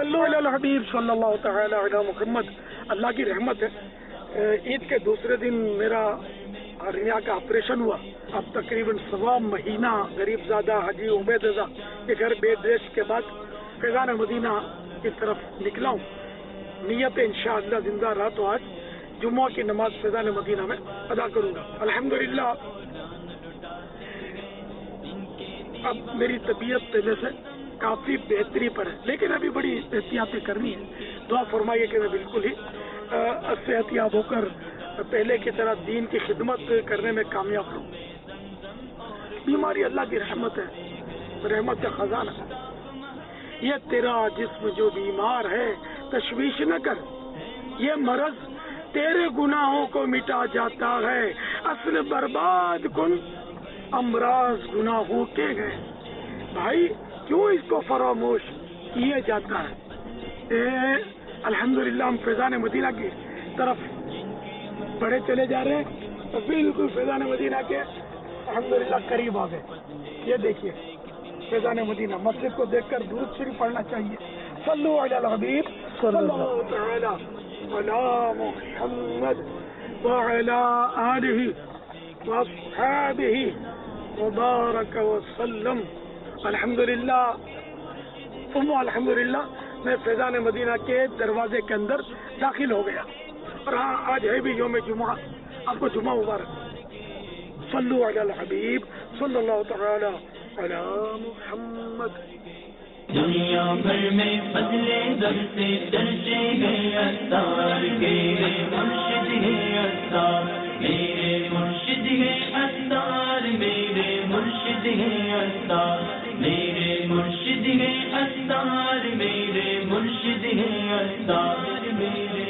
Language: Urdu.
صلو علی الحبیب صلی اللہ تعالی علی محمد. اللہ کی رحمت ہے، عید کے دوسرے دن میرا ہرنیا کا آپریشن ہوا. اب تقریباً 1.25 مہینہ غریب زادہ حاجی عبید رضا کے گھر بیڈ ریسٹ کے بعد فیضان مدینہ کی طرف نکلا ہوں. نیت انشاءاللہ زندہ رہا تو آج جمعہ کی نماز فیضان مدینہ میں ادا کروں گا. الحمدللہ اب میری طبیعت پہلے سے کافی بہتری پر ہے، لیکن ابھی بڑی احتیاطیں کرنی ہے. دعا فرمائیے کہ میں بالکل ہی صحت یاب ہو کر پہلے کی طرح دین کی خدمت کرنے میں کامیاب ہوں. بیماری اللہ کی رحمت ہے، رحمت کا خزانہ. یہ تیرا جسم جو بیمار ہے تشویش نہ کر، یہ مرض تیرے گناہوں کو مٹا جاتا ہے. اصل برباد کن امراض گناہوں کے گئے. بھائی کیوں اس کو فراموش کیے جاتا ہے؟ الحمدللہ ہم فیضان مدینہ کی طرف بڑھے چلے جا رہے ہیں، بالکل فیضان مدینہ کے الحمدللہ قریب آ گئے. یہ دیکھیے فیضان مدینہ، مسجد کو دیکھ کر درود شریف پڑھنا چاہیے. صلو علی الحبیب صلی اللہ تعالی علی محمد وعلی آلہ واصحابہ وبارک وسلم. الحمدللہ ثم الحمدللہ میں فیضان مدینہ کے دروازے کے اندر داخل ہو گیا. اور ہاں آج ہے بھی یوم جمعہ، آپ کو جمعہ مبارک. صلو علی الحبیب صلی اللہ تعالی علی محمد. دنیا بھر میں فضل در سے درجے گئے اتار کے مرشد ہے اتار، میرے مرشد ہے اتار، میرے مرشد ہے اتار، میرے مرشد ہے اتار، میرے مرشد ہے اتار، میرے